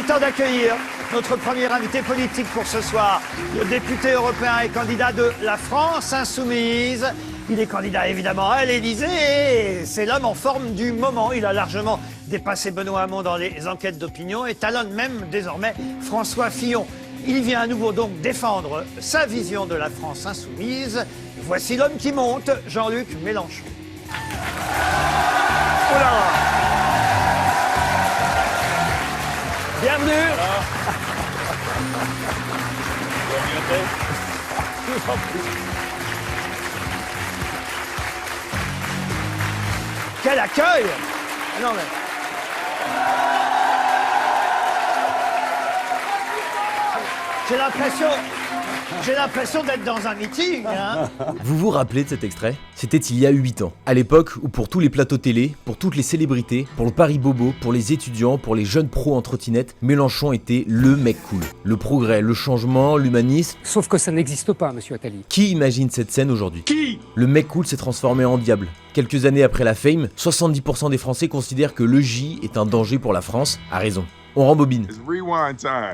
temps d'accueillir notre premier invité politique pour ce soir, le député européen et candidat de la France Insoumise. Il est candidat évidemment à l'Élysée et c'est l'homme en forme du moment. Il a largement dépassé Benoît Hamon dans les enquêtes d'opinion et talonne même désormais François Fillon. Il vient à nouveau donc défendre sa vision de la France Insoumise. Voici l'homme qui monte, Jean-Luc Mélenchon. Oh là! Bienvenue. Quel accueil! Non mais... J'ai l'impression d'être dans un meeting, hein. Vous vous rappelez de cet extrait? C'était il y a 8 ans. À l'époque où pour tous les plateaux télé, pour toutes les célébrités, pour le Paris Bobo, pour les étudiants, pour les jeunes pros en trottinette, Mélenchon était le mec cool. Le progrès, le changement, l'humanisme... Sauf que ça n'existe pas, monsieur Attali. Qui imagine cette scène aujourd'hui? Qui? Le mec cool s'est transformé en diable. Quelques années après la fame, 70% des Français considèrent que le J est un danger pour la France, à raison. On rembobine.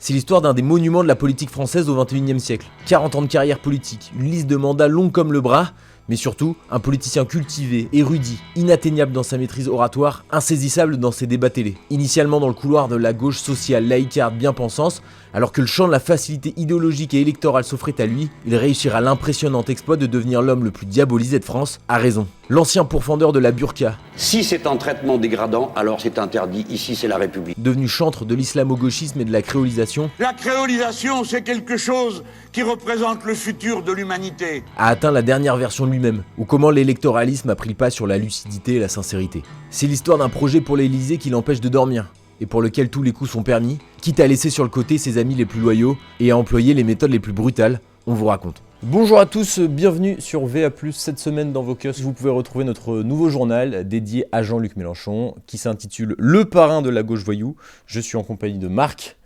C'est l'histoire d'un des monuments de la politique française au XXIe siècle. 40 ans de carrière politique, une liste de mandats longue comme le bras, mais surtout un politicien cultivé, érudit, inatteignable dans sa maîtrise oratoire, insaisissable dans ses débats télé. Initialement dans le couloir de la gauche sociale laïcarde bien-pensance, alors que le champ de la facilité idéologique et électorale s'offrait à lui, il réussira l'impressionnant exploit de devenir l'homme le plus diabolisé de France, à raison. L'ancien pourfendeur de la burqa. Si c'est un traitement dégradant, alors c'est interdit. Ici, c'est la République. Devenu chantre de l'islamo-gauchisme et de la créolisation. La créolisation, c'est quelque chose qui représente le futur de l'humanité. A atteint la dernière version de lui-même, ou comment l'électoralisme a pris le pas sur la lucidité et la sincérité. C'est l'histoire d'un projet pour l'Élysée qui l'empêche de dormir, et pour lequel tous les coups sont permis, quitte à laisser sur le côté ses amis les plus loyaux et à employer les méthodes les plus brutales, on vous raconte. Bonjour à tous, bienvenue sur VA+. Cette semaine dans vos kiosques, vous pouvez retrouver notre nouveau journal dédié à Jean-Luc Mélenchon, qui s'intitule Le parrain de la gauche voyou. Je suis en compagnie de Marc.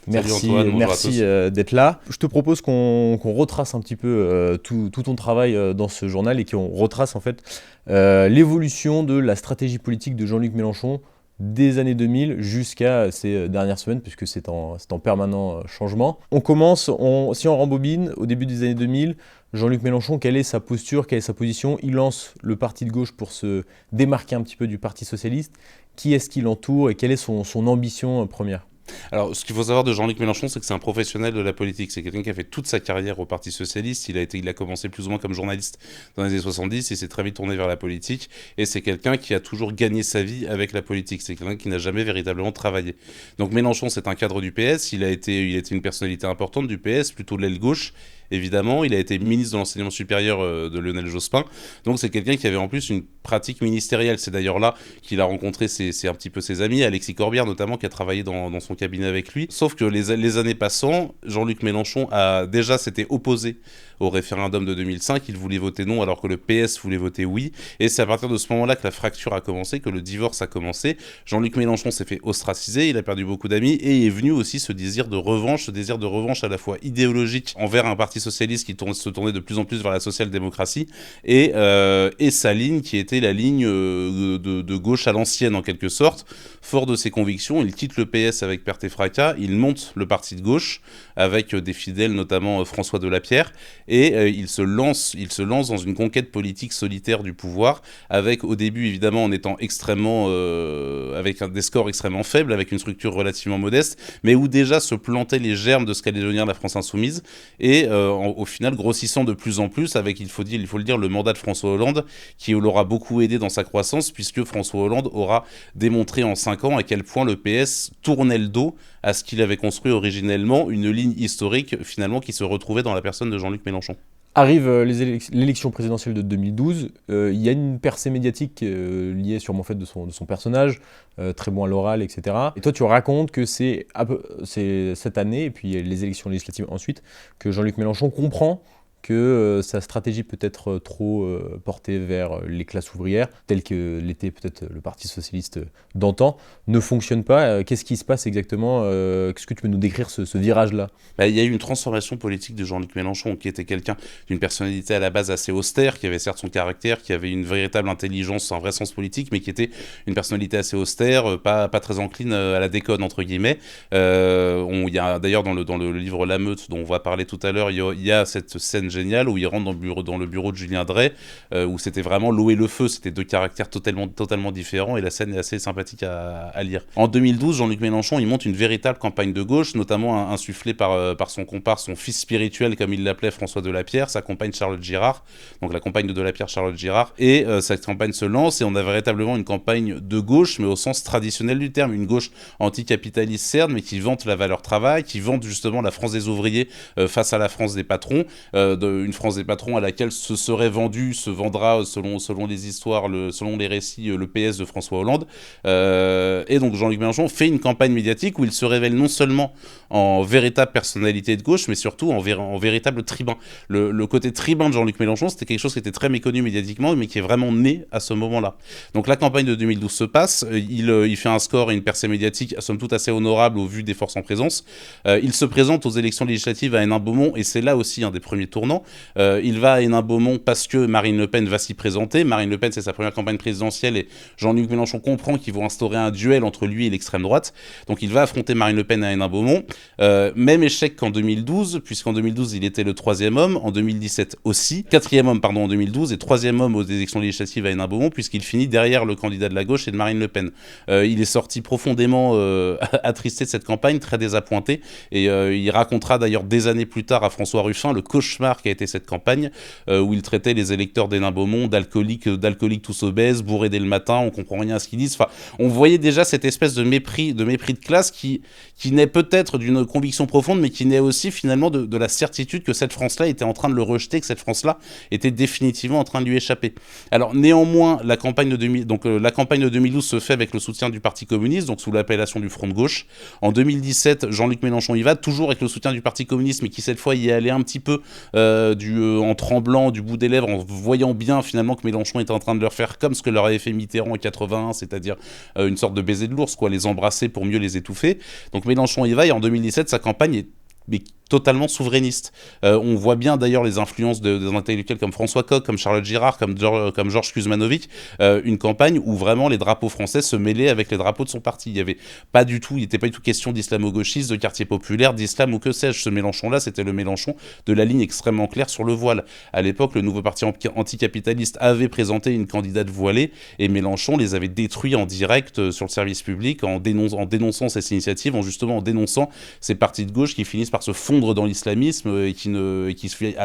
Merci d'être là. Je te propose qu'on retrace un petit peu tout ton travail dans ce journal et qu'on retrace en fait l'évolution de la stratégie politique de Jean-Luc Mélenchon des années 2000 jusqu'à ces dernières semaines, puisque c'est en permanent changement. On commence, si on rembobine, au début des années 2000, Jean-Luc Mélenchon, quelle est sa posture, quelle est sa position? Il lance le parti de gauche pour se démarquer un petit peu du Parti socialiste. Qui est-ce qui l'entoure et quelle est son ambition première? Alors, ce qu'il faut savoir de Jean-Luc Mélenchon, c'est que c'est un professionnel de la politique. C'est quelqu'un qui a fait toute sa carrière au Parti Socialiste. Il a commencé plus ou moins comme journaliste dans les années 70. Il s'est très vite tourné vers la politique. Et c'est quelqu'un qui a toujours gagné sa vie avec la politique. C'est quelqu'un qui n'a jamais véritablement travaillé. Donc Mélenchon, c'est un cadre du PS. Il a été une personnalité importante du PS, plutôt de l'aile gauche. Évidemment, il a été ministre de l'enseignement supérieur de Lionel Jospin. Donc c'est quelqu'un qui avait en plus une pratique ministérielle. C'est d'ailleurs là qu'il a rencontré un petit peu ses amis, Alexis Corbière notamment, qui a travaillé dans son cabinet avec lui. Sauf que les années passant, Jean-Luc Mélenchon s'était opposé au référendum de 2005. Il voulait voter non alors que le PS voulait voter oui. Et c'est à partir de ce moment-là que la fracture a commencé, que le divorce a commencé. Jean-Luc Mélenchon s'est fait ostraciser, il a perdu beaucoup d'amis et est venu aussi ce désir de revanche à la fois idéologique envers un parti socialiste qui se tournait de plus en plus vers la social-démocratie et sa ligne qui était la ligne de gauche à l'ancienne en quelque sorte. Fort de ses convictions, il quitte le PS avec perte et fracas, il monte le parti de gauche avec des fidèles, notamment François Delapierre, et il se lance dans une conquête politique solitaire du pouvoir, avec au début évidemment en étant extrêmement avec des scores extrêmement faibles, avec une structure relativement modeste, mais où déjà se plantaient les germes de ce qu'allait devenir la France insoumise, et au final grossissant de plus en plus avec, il faut le dire, le mandat de François Hollande, qui l'aura beaucoup aidé dans sa croissance, puisque François Hollande aura démontré en 5 ans à quel point le PS tournait le dos à ce qu'il avait construit originellement, une ligne historique finalement qui se retrouvait dans la personne de Jean-Luc Mélenchon. Arrive l'élection présidentielle de 2012, il y a une percée médiatique liée sûrement au fait de son personnage, très bon à l'oral, etc. Et toi tu racontes que c'est cette année, et puis les élections législatives ensuite, que Jean-Luc Mélenchon comprend que sa stratégie peut être trop portée vers les classes ouvrières, telle que l'était peut-être le Parti socialiste d'antan, ne fonctionne pas. Qu'est-ce qui se passe exactement? Est-ce que tu peux nous décrire ce virage-là? Il y a eu une transformation politique de Jean-Luc Mélenchon, qui était quelqu'un d'une personnalité à la base assez austère, qui avait certes son caractère, qui avait une véritable intelligence, un vrai sens politique, mais qui était une personnalité assez austère, pas très encline à la déconne, entre guillemets. Il y a d'ailleurs dans le livre La Meute, dont on va parler tout à l'heure, il y a cette scène géniale où il rentre dans le bureau de Julien Drey, où c'était vraiment l'eau et le feu, c'était deux caractères totalement différents, et la scène est assez sympathique à lire. En 2012, Jean-Luc Mélenchon, il monte une véritable campagne de gauche, notamment insufflée par son comparse, son fils spirituel, comme il l'appelait, François Delapierre, sa compagne Charlotte Girard, donc la compagne de Delapierre, Charlotte Girard, et cette campagne se lance, et on a véritablement une campagne de gauche, mais au sens traditionnel du terme, une gauche anticapitaliste certes, mais qui vante la valeur travail, qui vante justement la France des ouvriers face à la France des patrons, une France des patrons à laquelle se vendra selon les histoires, selon les récits, le PS de François Hollande. Et donc Jean-Luc Mélenchon fait une campagne médiatique où il se révèle non seulement en véritable personnalité de gauche, mais surtout en véritable tribun. Le côté tribun de Jean-Luc Mélenchon, c'était quelque chose qui était très méconnu médiatiquement, mais qui est vraiment né à ce moment-là. Donc la campagne de 2012 se passe, il fait un score et une percée médiatique, somme toute assez honorable au vu des forces en présence. Il se présente aux élections législatives à Hénin-Beaumont, et c'est là aussi un des premiers tournants. Il va à Hénin-Beaumont parce que Marine Le Pen va s'y présenter. Marine Le Pen, c'est sa première campagne présidentielle, et Jean-Luc Mélenchon comprend qu'ils vont instaurer un duel entre lui et l'extrême droite. Donc il va affronter Marine Le Pen à Hénin-Beaumont. Même échec qu'en 2012, puisqu'en 2012, il était le 3e homme, en 2017 aussi, 4e homme en 2012, et 3e homme aux élections législatives à Hénin-Beaumont, puisqu'il finit derrière le candidat de la gauche et de Marine Le Pen. Il est sorti profondément attristé de cette campagne, très désappointé, et il racontera d'ailleurs des années plus tard à François Ruffin le cauchemar qu'a été cette campagne, où il traitait les électeurs d'Hénin-Beaumont d'alcooliques tous obèses, bourrés dès le matin, on comprend rien à ce qu'ils disent. Enfin, on voyait déjà cette espèce de mépris de classe qui naît peut-être d'une conviction profonde, mais qui naît aussi finalement de la certitude que cette France-là était en train de le rejeter, que cette France-là était définitivement en train de lui échapper. Alors néanmoins, la campagne de 2012 se fait avec le soutien du Parti communiste, donc sous l'appellation du Front de gauche. En 2017, Jean-Luc Mélenchon y va, toujours avec le soutien du Parti communiste, mais qui cette fois y est allé un petit peu en tremblant du bout des lèvres, en voyant bien finalement que Mélenchon était en train de leur faire comme ce que leur avait fait Mitterrand en 81, c'est-à-dire une sorte de baiser de l'ours, les embrasser pour mieux les étouffer. Donc Mélenchon y va, et en 2017, sa campagne est totalement souverainiste. On voit bien d'ailleurs les influences des intellectuels comme François Coq, comme Charlotte Girard, comme Georges Kuzmanovic, une campagne où vraiment les drapeaux français se mêlaient avec les drapeaux de son parti. Il n'était pas du tout question d'islamo-gauchiste, de quartier populaire, d'islam ou que sais-je. Ce Mélenchon-là, c'était le Mélenchon de la ligne extrêmement claire sur le voile. À l'époque, le nouveau parti anticapitaliste avait présenté une candidate voilée, et Mélenchon les avait détruits en direct sur le service public en dénonçant ces initiatives, en dénonçant ces partis de gauche qui finissent par se fondre dans l'islamisme et qui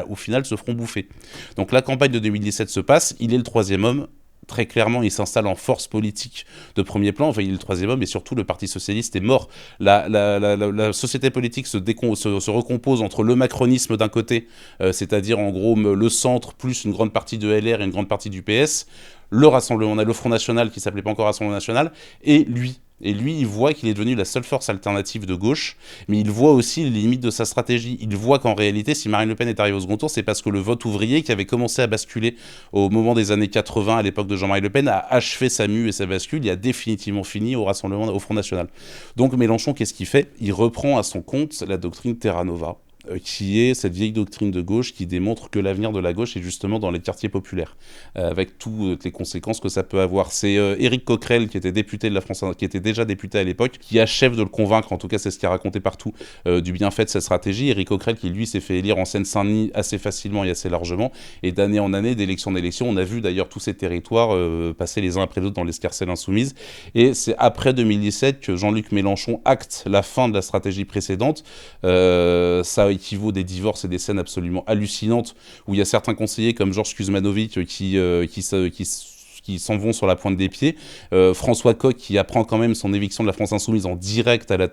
au final se feront bouffer. Donc la campagne de 2017 se passe, il est le 3e homme. Très clairement, il s'installe en force politique de premier plan. Enfin, il est le 3e homme, et surtout, le Parti socialiste est mort. La société politique se recompose entre le macronisme d'un côté, c'est-à-dire en gros le centre, plus une grande partie de LR et une grande partie du PS. Le Rassemblement, on a le Front National qui s'appelait pas encore Rassemblement National, et lui. Et lui, il voit qu'il est devenu la seule force alternative de gauche, mais il voit aussi les limites de sa stratégie. Il voit qu'en réalité, si Marine Le Pen est arrivée au second tour, c'est parce que le vote ouvrier, qui avait commencé à basculer au moment des années 80, à l'époque de Jean-Marie Le Pen, a achevé sa mue et sa bascule. Il a définitivement fini au Front National. Donc Mélenchon, qu'est-ce qu'il fait? Il reprend à son compte la doctrine Terra Nova, qui est cette vieille doctrine de gauche qui démontre que l'avenir de la gauche est justement dans les quartiers populaires, avec toutes les conséquences que ça peut avoir. C'est Éric Coquerel, qui était député de la France, qui était déjà député à l'époque, qui achève de le convaincre, en tout cas c'est ce qui est raconté partout, du bienfait de cette stratégie. Éric Coquerel, qui lui s'est fait élire en Seine-Saint-Denis assez facilement et assez largement, et d'année en année, d'élection en élection, on a vu d'ailleurs tous ces territoires passer les uns après les autres dans l'escarcelle insoumise. Et c'est après 2017 que Jean-Luc Mélenchon acte la fin de la stratégie précédente. Ça équivaut des divorces et des scènes absolument hallucinantes, où il y a certains conseillers comme Georges Kuzmanovic qui qui s'en vont sur la pointe des pieds. François Coq qui apprend quand même son éviction de la France Insoumise en direct à la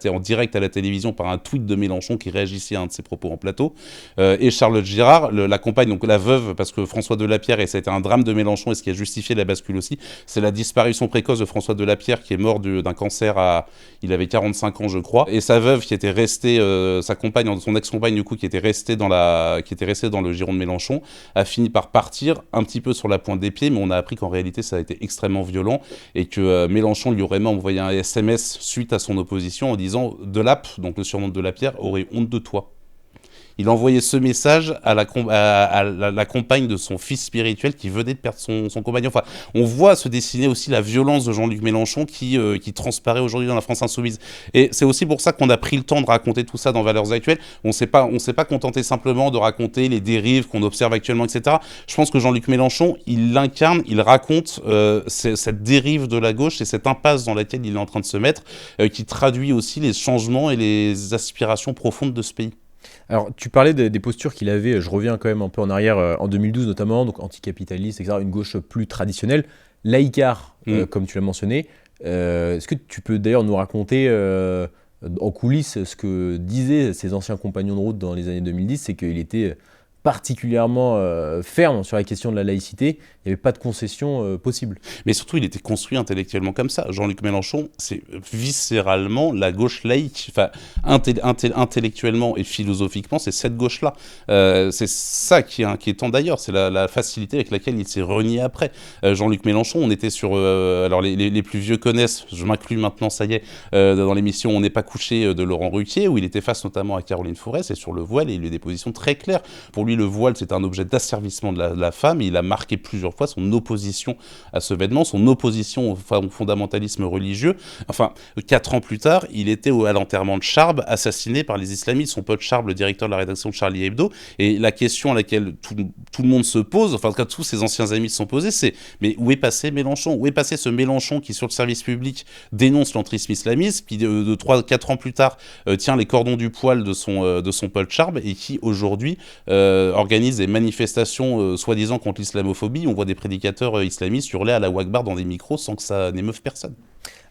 télévision par un tweet de Mélenchon qui réagissait à un de ses propos en plateau. Et Charlotte Girard, la compagne, donc la veuve, parce que François Delapierre, et ça a été un drame de Mélenchon, et ce qui a justifié la bascule aussi, c'est la disparition précoce de François Delapierre qui est mort d'un cancer il avait 45 ans je crois, et sa veuve qui était restée, sa compagne, son ex-compagne du coup, qui était restée dans le giron de Mélenchon, a fini par partir un petit peu sur la pointe des pieds, mais on a appris qu'en réalité ça a été extrêmement violent et que Mélenchon lui aurait même envoyé un SMS suite à son opposition en disant « Delap », donc le surnom de Delapierre, aurait honte de toi. Il a envoyé ce message à la compagne de son fils spirituel qui venait de perdre son compagnon. Enfin, on voit se dessiner aussi la violence de Jean-Luc Mélenchon qui transparaît aujourd'hui dans la France Insoumise. Et c'est aussi pour ça qu'on a pris le temps de raconter tout ça dans Valeurs Actuelles. On s'est pas contenté simplement de raconter les dérives qu'on observe actuellement, etc. Je pense que Jean-Luc Mélenchon, il l'incarne, il raconte cette dérive de la gauche et cette impasse dans laquelle il est en train de se mettre, qui traduit aussi les changements et les aspirations profondes de ce pays. Alors, tu parlais des postures qu'il avait, je reviens quand même un peu en arrière, en 2012 notamment, donc anticapitaliste, etc., une gauche plus traditionnelle, laïcard, comme tu l'as mentionné. Est-ce que tu peux d'ailleurs nous raconter en coulisses ce que disaient ses anciens compagnons de route dans les années 2010, c'est qu'il était particulièrement ferme sur la question de la laïcité, il n'y avait pas de concession possible. Mais surtout, il était construit intellectuellement comme ça. Jean-Luc Mélenchon, c'est viscéralement la gauche laïque. Enfin, intellectuellement et philosophiquement, c'est cette gauche-là. C'est ça qui est inquiétant d'ailleurs, c'est la facilité avec laquelle il s'est renié après. Jean-Luc Mélenchon, on était sur... alors les plus vieux connaissent, je m'inclus maintenant, ça y est, dans l'émission On n'est pas couché de Laurent Ruquier, où il était face notamment à Caroline Fourest, et sur le voile, et il a eu des positions très claires. Pour lui, le voile, c'est un objet d'asservissement de la femme, et il a marqué plusieurs fois son opposition à ce vêtement, son opposition au fondamentalisme religieux. Enfin, 4 ans plus tard, il était à l'enterrement de Charb, assassiné par les islamistes, son pote Charb, le directeur de la rédaction de Charlie Hebdo, et la question à laquelle tout le monde se pose, enfin en tout cas tous ses anciens amis se sont posés, c'est mais où est passé Mélenchon ? Où est passé ce Mélenchon qui, sur le service public, dénonce l'entrisme islamiste, qui 4 ans plus tard tient les cordons du poil de son pote Charb, et qui aujourd'hui organise des manifestations soi-disant contre l'islamophobie. On voit des prédicateurs islamistes hurler à la Wakbar dans des micros sans que ça n'émeuve personne.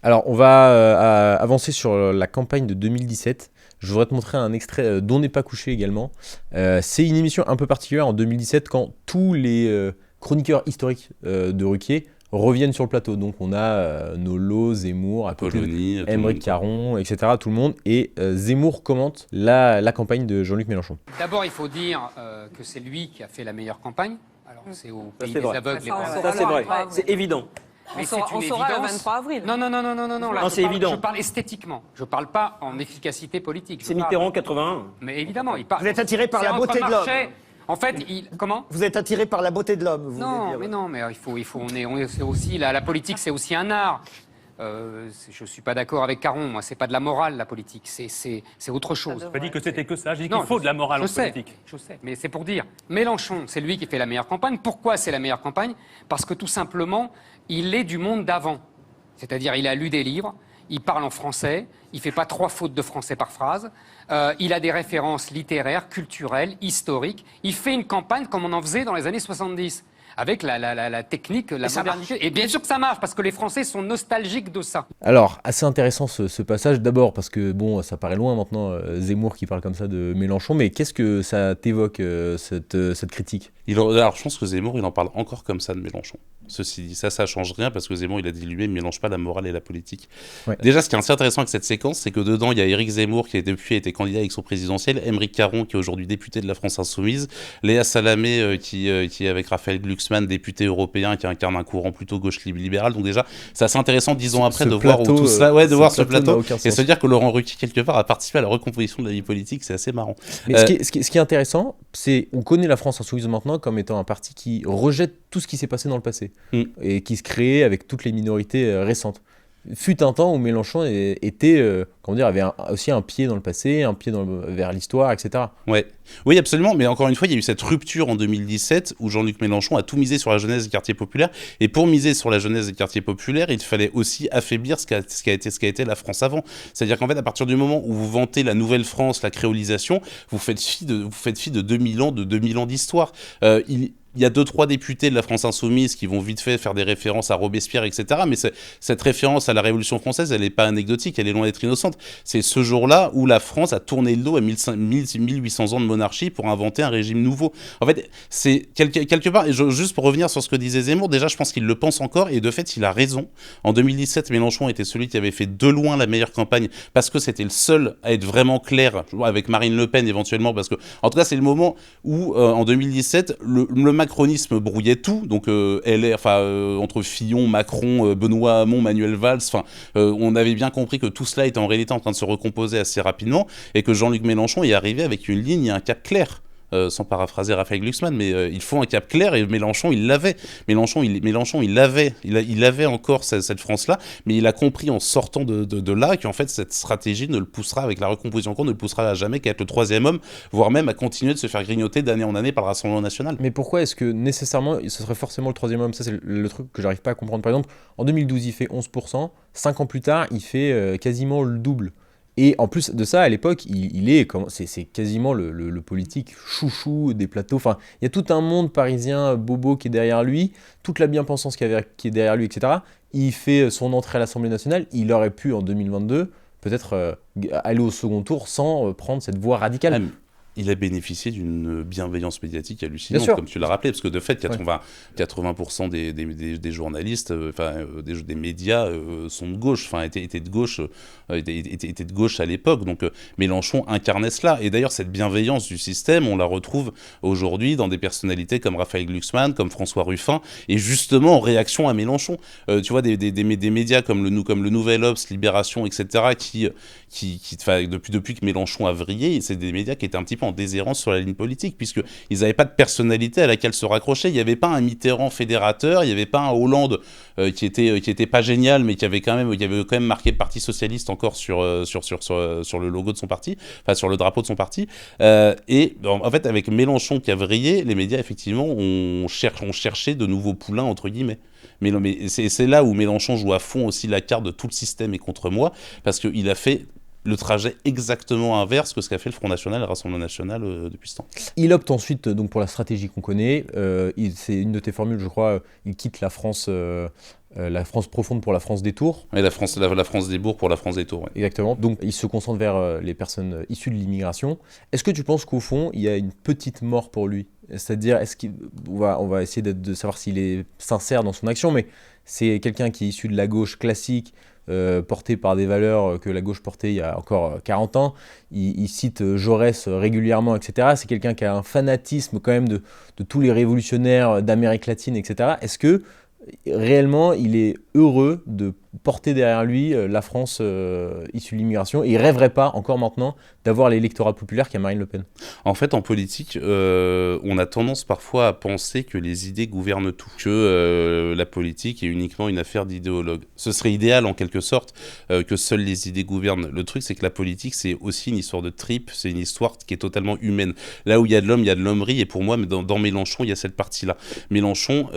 Alors, on va avancer sur la campagne de 2017. Je voudrais te montrer un extrait d'On n'est pas couché également. C'est une émission un peu particulière en 2017 quand tous les chroniqueurs historiques de Ruquier reviennent sur le plateau. Donc on a Nolo, Zemmour, à côté Aymeric Caron, etc. Tout le monde. Et Zemmour commente la campagne de Jean-Luc Mélenchon. D'abord, il faut dire que c'est lui qui a fait la meilleure campagne. Alors c'est au pays des aveugles. Ça c'est vrai, c'est évident. Mais c'est une saura le évidence. 23 avril. Non. Non, c'est évident. Je parle esthétiquement. Je parle pas en efficacité politique. C'est Mitterrand 81. Mais évidemment, il parle. Vous êtes attiré par la beauté de l'homme. En fait, comment ? Vous êtes attiré par la beauté de l'homme, vous voulez dire. Non, mais c'est aussi la politique, c'est aussi un art. Je suis pas d'accord avec Caron. Moi, c'est pas de la morale, la politique. C'est autre chose. Je n'ai pas dit que c'était que ça. J'ai dit qu'il faut de la morale en politique. Je sais, mais c'est pour dire. Mélenchon, c'est lui qui fait la meilleure campagne. Pourquoi c'est la meilleure campagne ? Parce que tout simplement, il est du monde d'avant. C'est-à-dire, il a lu des livres, il parle en français, il fait pas 3 fautes de français par phrase, il a des références littéraires, culturelles, historiques. Il fait une campagne comme on en faisait dans les années 70. Avec la technique, la modernité. Et bien sûr que ça marche, parce que les Français sont nostalgiques de ça. Alors, assez intéressant ce passage, d'abord parce que, bon, ça paraît loin maintenant, Zemmour qui parle comme ça de Mélenchon, mais qu'est-ce que ça t'évoque, cette critique ? Alors, je pense que Zemmour, il en parle encore comme ça de Mélenchon. Ceci dit, ça change rien, parce que Zemmour, il a dit lui-même, il ne mélange pas la morale et la politique. Ouais. Déjà, ce qui est assez intéressant avec cette séquence, c'est que dedans, il y a Éric Zemmour, qui depuis a été candidat à l'élection présidentielle, Aymeric Caron, qui est aujourd'hui député de la France Insoumise, Léa Salamé, qui est avec Raphaël Glucksmann, député européen, qui incarne un courant plutôt gauche-libéral. Donc déjà, c'est assez intéressant, 10 ans après, de voir tout cela, de voir ce plateau, et se dire que Laurent Ruquier, quelque part, a participé à la recomposition de la vie politique, c'est assez marrant. Mais ce qui est intéressant, c'est on connaît la France Insoumise maintenant comme étant un parti qui rejette tout ce qui s'est passé dans le passé, et qui se créait avec toutes les minorités récentes. Fut un temps où Mélenchon était, avait aussi un pied dans le passé, un pied vers l'histoire, etc. Ouais. Oui, absolument, mais encore une fois, il y a eu cette rupture en 2017 où Jean-Luc Mélenchon a tout misé sur la jeunesse des quartiers populaires, et pour miser sur la jeunesse des quartiers populaires, il fallait aussi affaiblir ce qu'a été la France avant. C'est-à-dire qu'en fait, à partir du moment où vous vantez la nouvelle France, la créolisation, vous faites fi de 2000 ans d'histoire. il y a 2-3 députés de la France Insoumise qui vont vite fait faire des références à Robespierre, etc. Mais cette référence à la Révolution française, elle n'est pas anecdotique, elle est loin d'être innocente. C'est ce jour-là où la France a tourné le dos à 1800 ans de monarchie pour inventer un régime nouveau. En fait, c'est quelque part, et juste pour revenir sur ce que disait Zemmour, déjà je pense qu'il le pense encore, et de fait il a raison. En 2017, Mélenchon était celui qui avait fait de loin la meilleure campagne, parce que c'était le seul à être vraiment clair, avec Marine Le Pen éventuellement, parce que, en tout cas, c'est le moment où, en 2017, le macronisme brouillait tout, donc entre Fillon, Macron, Benoît Hamon, Manuel Valls, on avait bien compris que tout cela était en réalité en train de se recomposer assez rapidement, et que Jean-Luc Mélenchon est arrivé avec une ligne et un cap clair. Sans paraphraser Raphaël Glucksmann, mais il faut un cap clair, et Mélenchon, il l'avait. Mélenchon, il avait encore cette France-là, mais il a compris en sortant de là qu'en fait, cette stratégie ne le poussera, avec la recomposition ne le poussera à jamais qu'à être le troisième homme, voire même à continuer de se faire grignoter d'année en année par le Rassemblement national. Mais pourquoi est-ce que nécessairement, ce serait forcément le troisième homme? Ça, c'est le truc que j'arrive pas à comprendre. Par exemple, en 2012, il fait 11%, 5 ans plus tard, il fait quasiment le double. Et en plus de ça, à l'époque, c'est quasiment le politique chouchou des plateaux. Enfin, il y a tout un monde parisien bobo qui est derrière lui, toute la bien-pensance qui est derrière lui, etc. Il fait son entrée à l'Assemblée nationale. Il aurait pu, en 2022, peut-être aller au second tour sans prendre cette voie radicale. Il a bénéficié d'une bienveillance médiatique hallucinante, comme tu l'as rappelé, parce que de fait, 80% des journalistes, des médias sont de gauche, étaient de gauche à l'époque. Donc Mélenchon incarnait cela. Et d'ailleurs, cette bienveillance du système, on la retrouve aujourd'hui dans des personnalités comme Raphaël Glucksmann, comme François Ruffin, et justement en réaction à Mélenchon. Tu vois, des médias comme le Nouvel Obs, Libération, etc., qui depuis que Mélenchon a vrillé, c'est des médias qui étaient un petit peu en déshérence sur la ligne politique, puisqu'ils n'avaient pas de personnalité à laquelle se raccrocher. Il n'y avait pas un Mitterrand fédérateur, il n'y avait pas un Hollande qui était pas génial, mais qui avait quand même marqué le Parti Socialiste encore sur le logo de son parti, sur le drapeau de son parti. Et en fait, avec Mélenchon qui a vrillé, les médias, effectivement, ont cherché de nouveaux poulains, entre guillemets. Mais c'est là où Mélenchon joue à fond aussi la carte de tout le système est contre moi, parce qu'il a fait le trajet exactement inverse que ce qu'a fait le Front National et le Rassemblement National depuis ce temps. Il opte ensuite donc pour la stratégie qu'on connaît. C'est une de tes formules, je crois. Il quitte la France profonde pour la France des tours. Et la France des bourgs pour la France des tours. Ouais. Exactement. Donc il se concentre vers les personnes issues de l'immigration. Est-ce que tu penses qu'au fond, il y a une petite mort pour lui? C'est-à-dire, on va essayer de savoir s'il est sincère dans son action, mais c'est quelqu'un qui est issu de la gauche classique, porté par des valeurs que la gauche portait il y a encore 40 ans. Il cite Jaurès régulièrement, etc. C'est quelqu'un qui a un fanatisme quand même de tous les révolutionnaires d'Amérique latine, etc. Est-ce que réellement il est heureux de porter derrière lui la France issue de l'immigration, et il rêverait pas encore maintenant d'avoir l'électorat populaire qu'a Marine Le Pen? En fait, en politique, on a tendance parfois à penser que les idées gouvernent tout, que la politique est uniquement une affaire d'idéologues. Ce serait idéal en quelque sorte que seules les idées gouvernent. Le truc, c'est que la politique, c'est aussi une histoire de tripes, c'est une histoire qui est totalement humaine. Là où il y a de l'homme, il y a de l'hommerie, et pour moi, dans Mélenchon, il y a cette partie-là. Mélenchon,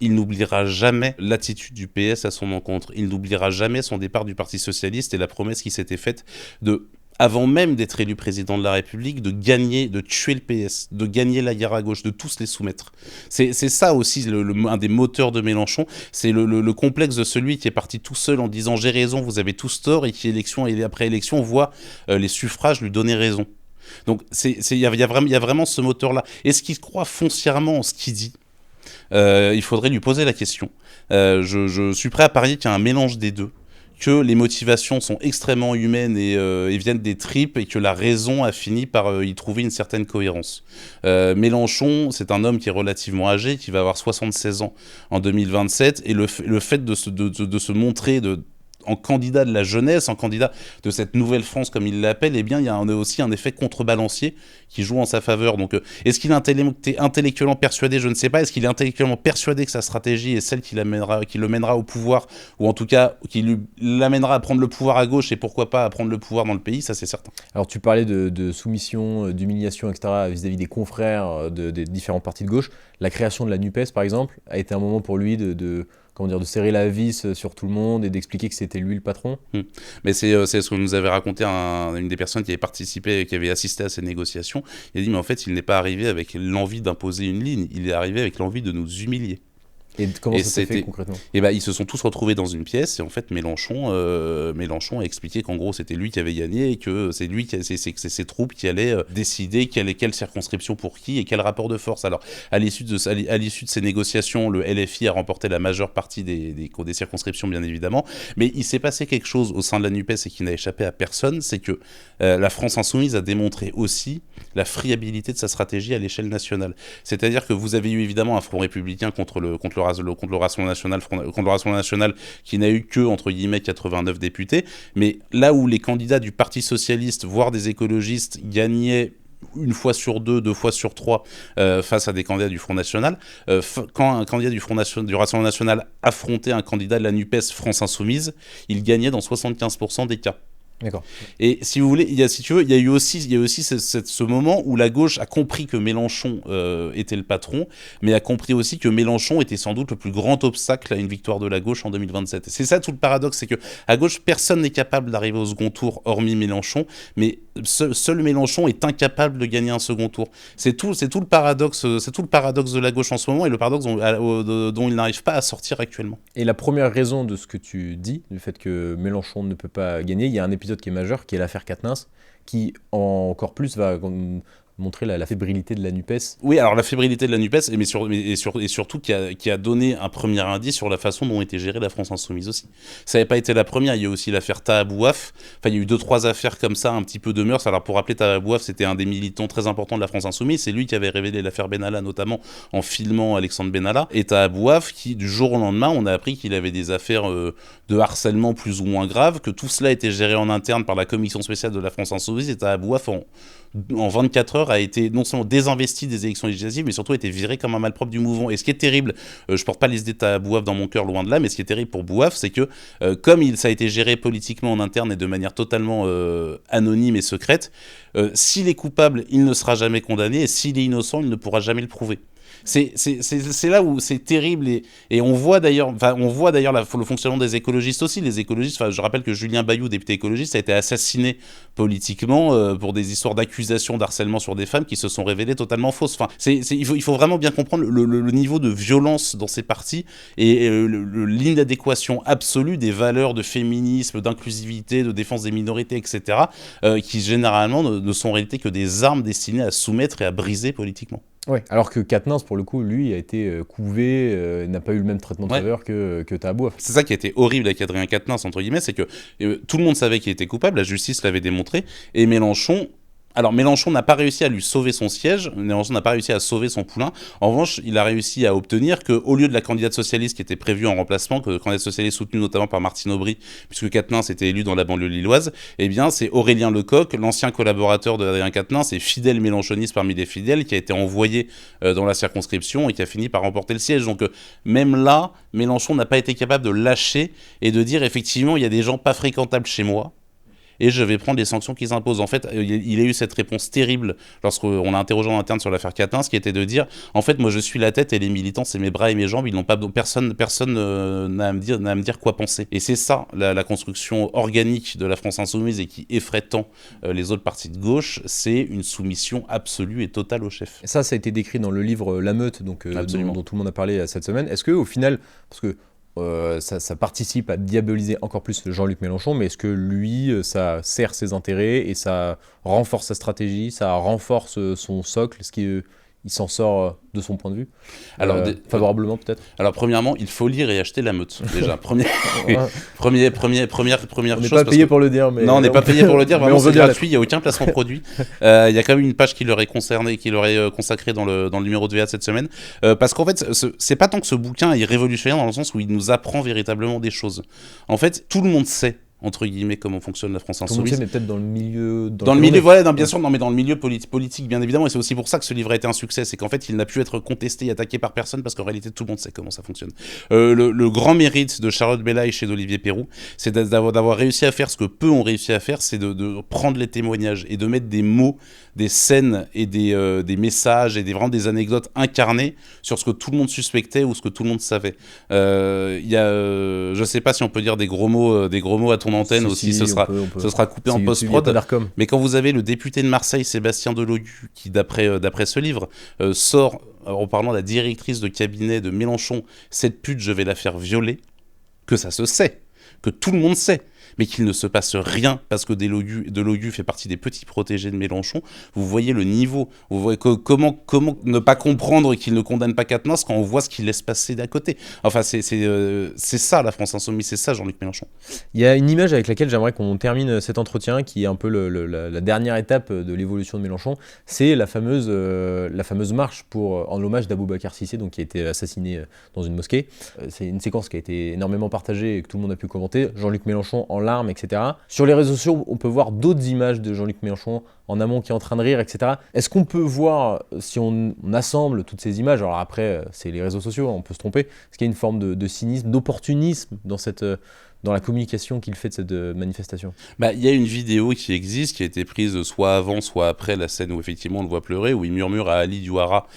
il n'oubliera jamais l'attitude du PS à son encontre. Il n'oubliera jamais son départ du Parti Socialiste et la promesse qui s'était faite avant même d'être élu président de la République, de tuer le PS, de gagner la guerre à gauche, de tous les soumettre. C'est ça aussi un des moteurs de Mélenchon, c'est le complexe de celui qui est parti tout seul en disant « j'ai raison, vous avez tous tort » et qui, élection après élection, voit les suffrages lui donner raison. Donc il y a vraiment ce moteur-là. Est-ce qu'il croit foncièrement en ce qu'il dit ? Il faudrait lui poser la question. Je suis prêt à parier qu'il y a un mélange des deux, que les motivations sont extrêmement humaines et viennent des tripes, et que la raison a fini par y trouver une certaine cohérence. Mélenchon, c'est un homme qui est relativement âgé, qui va avoir 76 ans en 2027, et le fait de se montrer en candidat de la jeunesse, en candidat de cette nouvelle France comme il l'appelle, eh bien il y a aussi un effet contrebalancier qui joue en sa faveur. Donc est-ce qu'il est intellectuellement persuadé? Je ne sais pas. Est-ce qu'il est intellectuellement persuadé que sa stratégie est celle qui le mènera au pouvoir, ou en tout cas qui l'amènera à prendre le pouvoir à gauche, et pourquoi pas à prendre le pouvoir dans le pays? Ça, c'est certain. Alors tu parlais de soumission, d'humiliation, etc. vis-à-vis des confrères des différents partis de gauche. La création de la NUPES, par exemple, a été un moment pour lui de de serrer la vis sur tout le monde et d'expliquer que c'était lui le patron. Mais c'est ce que nous avait raconté une des personnes qui avait participé, qui avait assisté à ces négociations. Il a dit, mais en fait, il n'est pas arrivé avec l'envie d'imposer une ligne, il est arrivé avec l'envie de nous humilier. Et comment ça s'est fait concrètement ? Et ils se sont tous retrouvés dans une pièce et en fait Mélenchon a expliqué qu'en gros c'était lui qui avait gagné et que c'est c'est ses troupes qui allaient décider quelle circonscription pour qui et quel rapport de force. Alors à l'issue de ces négociations, le LFI a remporté la majeure partie des circonscriptions bien évidemment, mais il s'est passé quelque chose au sein de la NUPES et qui n'a échappé à personne, c'est que la France Insoumise a démontré aussi la friabilité de sa stratégie à l'échelle nationale. C'est-à-dire que vous avez eu évidemment un front républicain contre le Rassemblement national qui n'a eu que, entre guillemets, 89 députés. Mais là où les candidats du Parti socialiste, voire des écologistes, gagnaient une fois sur deux fois sur trois face à des candidats du Front National, quand un candidat du Rassemblement national affrontait un candidat de la NUPES France Insoumise, il gagnait dans 75% des cas. D'accord. Et si vous voulez, il y a eu aussi ce moment où la gauche a compris que Mélenchon était le patron, mais a compris aussi que Mélenchon était sans doute le plus grand obstacle à une victoire de la gauche en 2027. C'est ça tout le paradoxe, c'est que à gauche, personne n'est capable d'arriver au second tour hormis Mélenchon, mais seul Mélenchon est incapable de gagner un second tour. C'est tout le paradoxe de la gauche en ce moment et le paradoxe dont il n'arrive pas à sortir actuellement. Et la première raison de ce que tu dis, du fait que Mélenchon ne peut pas gagner, il y a un épisode qui est majeur, qui est l'affaire Quatennens, qui encore plus va montrer la fébrilité de la NUPES. Oui, alors la fébrilité de la NUPES, et surtout qui a donné un premier indice sur la façon dont était gérée la France Insoumise aussi. Ça n'avait pas été la première, il y a eu aussi l'affaire Taha Bouaf, enfin il y a eu 2-3 affaires comme ça, un petit peu de mœurs. Alors pour rappeler, Taha Bouaf, c'était un des militants très importants de la France Insoumise, c'est lui qui avait révélé l'affaire Benalla, notamment en filmant Alexandre Benalla, et Taha Bouaf, qui du jour au lendemain, on a appris qu'il avait des affaires de harcèlement plus ou moins graves, que tout cela était géré en interne par la commission spéciale de la France Insoumise, et Taha Bouaf, en 24 heures, a été non seulement désinvesti des élections législatives, mais surtout a été viré comme un malpropre du mouvement. Et ce qui est terrible, je porte pas les idées de Bouaf dans mon cœur, loin de là, mais ce qui est terrible pour Bouaf, c'est que comme ça a été géré politiquement en interne et de manière totalement anonyme et secrète, s'il est coupable, il ne sera jamais condamné, et s'il est innocent, il ne pourra jamais le prouver. C'est là où c'est terrible et on voit d'ailleurs le fonctionnement des écologistes aussi. Les écologistes, je rappelle que Julien Bayou, député écologiste, a été assassiné politiquement pour des histoires d'accusations d'harcèlement sur des femmes qui se sont révélées totalement fausses. Enfin, il faut vraiment bien comprendre le niveau de violence dans ces partis et l'inadéquation absolue des valeurs de féminisme, d'inclusivité, de défense des minorités, etc., qui généralement ne sont en réalité que des armes destinées à soumettre et à briser politiquement. Oui, alors que Quatennens, pour le coup, lui, a été couvé, n'a pas eu le même traitement de faveur que Taha Bouaf. C'est ça qui a été horrible avec Adrien Quatennens, entre guillemets, c'est que tout le monde savait qu'il était coupable, la justice l'avait démontré, et Mélenchon n'a pas réussi à lui sauver son siège, Mélenchon n'a pas réussi à sauver son poulain. En revanche, il a réussi à obtenir qu'au lieu de la candidate socialiste qui était prévue en remplacement, que candidate socialiste soutenue notamment par Martine Aubry, puisque Quatennens était élu dans la banlieue lilloise, eh bien c'est Aurélien Lecoq, l'ancien collaborateur d'Adrien Quatennens et fidèle mélenchoniste parmi les fidèles, qui a été envoyé dans la circonscription et qui a fini par remporter le siège. Donc même là, Mélenchon n'a pas été capable de lâcher et de dire effectivement il y a des gens pas fréquentables chez moi, et je vais prendre les sanctions qu'ils imposent. En fait, il a eu cette réponse terrible lorsqu'on a interrogé en interne sur l'affaire Quatennens, qui était de dire, en fait, moi je suis la tête et les militants, c'est mes bras et mes jambes, ils n'ont pas, personne n'a à me dire quoi penser. Et c'est ça, la construction organique de la France Insoumise et qui effraie tant les autres partis de gauche, c'est une soumission absolue et totale au chef. Ça a été décrit dans le livre La Meute, donc, dont tout le monde a parlé cette semaine. Est-ce qu'au final, parce que ça participe à diaboliser encore plus Jean-Luc Mélenchon, mais est-ce que lui, ça sert ses intérêts et ça renforce sa stratégie, ça renforce son socle, est-ce qu'il s'en sort de son point de vue favorablement peut-être? Alors premièrement, il faut lire et acheter La Meute, déjà. Première chose. On n'est pas payé pour le dire. Mais non, on n'est pas payé pour le dire, vraiment c'est gratuit, il n'y a aucun placement produit. Il y a quand même une page qui leur est consacrée dans le numéro de VA de cette semaine, parce qu'en fait, c'est pas tant que ce bouquin est révolutionnaire dans le sens où il nous apprend véritablement des choses. En fait, tout le monde sait entre guillemets, comment fonctionne la France Tout le monde insoumise. sait, mais peut-être dans le milieu... Dans le milieu, voilà, non, bien sûr, non, mais dans le milieu politique, bien évidemment, et c'est aussi pour ça que ce livre a été un succès, c'est qu'en fait, il n'a pu être contesté et attaqué par personne, parce qu'en réalité, tout le monde sait comment ça fonctionne. Le grand mérite de Charlotte Belaïch et d'Olivier Perroux, c'est d'avoir réussi à faire ce que peu ont réussi à faire, c'est de prendre les témoignages et de mettre des mots, des scènes et des messages et vraiment des anecdotes incarnées sur ce que tout le monde suspectait ou ce que tout le monde savait. Je sais pas si on peut dire des gros mots à ton antenne aussi, ce sera coupé en post-prod. Mais quand vous avez le député de Marseille, Sébastien Delogu, qui d'après ce livre sort en parlant de la directrice de cabinet de Mélenchon, cette pute je vais la faire violer, que ça se sait, que tout le monde sait, mais qu'il ne se passe rien parce que Delogu fait partie des petits protégés de Mélenchon. Vous voyez le niveau, vous voyez comment ne pas comprendre qu'il ne condamne pas Quatennens quand on voit ce qu'il laisse passer d'à côté. Enfin, c'est ça la France Insoumise, c'est ça Jean-Luc Mélenchon. Il y a une image avec laquelle j'aimerais qu'on termine cet entretien, qui est un peu la dernière étape de l'évolution de Mélenchon, c'est la fameuse marche en l'hommage d'Aboubacar Cissé, donc qui a été assassiné dans une mosquée. C'est une séquence qui a été énormément partagée et que tout le monde a pu commenter. Jean-Luc Mélenchon en larmes, etc. Sur les réseaux sociaux, on peut voir d'autres images de Jean-Luc Mélenchon en amont qui est en train de rire, etc. Est-ce qu'on peut voir, si on assemble toutes ces images, alors après, c'est les réseaux sociaux, on peut se tromper, est-ce qu'il y a une forme de cynisme, d'opportunisme dans la communication qu'il fait de cette manifestation? Il y a une vidéo qui existe, qui a été prise soit avant, soit après la scène où effectivement on le voit pleurer, où il murmure à Ali Douara,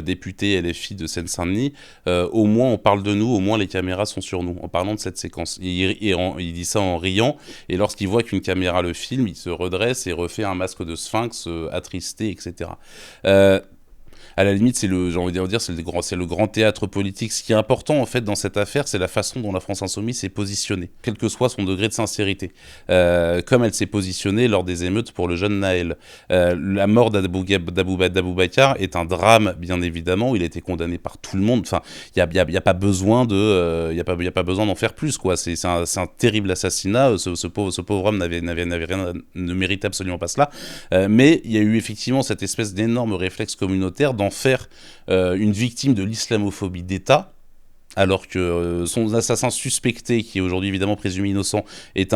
député LFI de Seine-Saint-Denis, au moins on parle de nous, au moins les caméras sont sur nous, en parlant de cette séquence. Il dit ça en riant, et lorsqu'il voit qu'une caméra le filme, il se redresse et refait un masque de sphinx attristé, etc. À la limite, j'ai envie de dire, c'est le grand théâtre politique. Ce qui est important, en fait, dans cette affaire, c'est la façon dont la France Insoumise s'est positionnée, quel que soit son degré de sincérité. Comme elle s'est positionnée lors des émeutes pour le jeune Naël. La mort d'Aboubacar est un drame, bien évidemment. Il a été condamné par tout le monde. Enfin, il y a pas besoin d'en faire plus, quoi. C'est un terrible assassinat. Ce pauvre homme ne méritait absolument pas cela. Mais il y a eu effectivement cette espèce d'énorme réflexe communautaire d'en faire une victime de l'islamophobie d'État, alors que son assassin suspecté, qui est aujourd'hui évidemment présumé innocent, est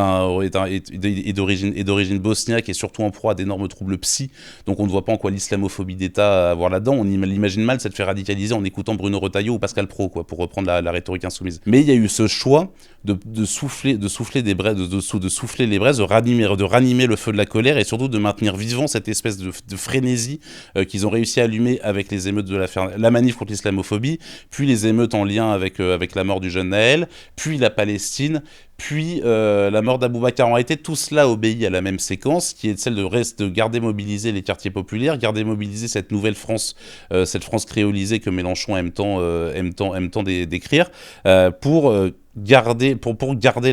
d'origine bosniaque et surtout en proie à d'énormes troubles psy. Donc on ne voit pas en quoi l'islamophobie d'État a à voir là-dedans. On imagine mal cette faire radicaliser en écoutant Bruno Retailleau ou Pascal Praud, pour reprendre la rhétorique insoumise. Mais il y a eu ce choix de souffler les braises, de ranimer le feu de la colère et surtout de maintenir vivant cette espèce de frénésie qu'ils ont réussi à allumer avec les émeutes de la manif contre l'islamophobie, puis les émeutes en lien avec la mort du jeune Naël, puis la Palestine, puis la mort d'Aboubacar. En réalité, tout cela obéit à la même séquence, qui est celle de garder mobilisés les quartiers populaires, garder mobilisée cette nouvelle France, cette France créolisée que Mélenchon aime tant décrire, pour garder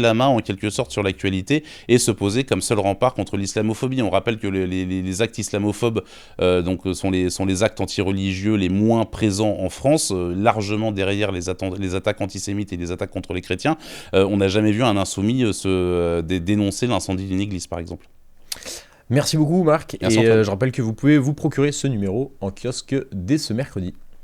la main en quelque sorte sur l'actualité et se poser comme seul rempart contre l'islamophobie. On rappelle que les actes islamophobes sont les actes antireligieux les moins présents en France, largement derrière les attaques antisémites et les attaques contre les chrétiens. On n'a jamais vu un insoumis dénoncer l'incendie d'une église, par exemple. Merci beaucoup, Marc. Merci, et je rappelle que vous pouvez vous procurer ce numéro en kiosque dès ce mercredi.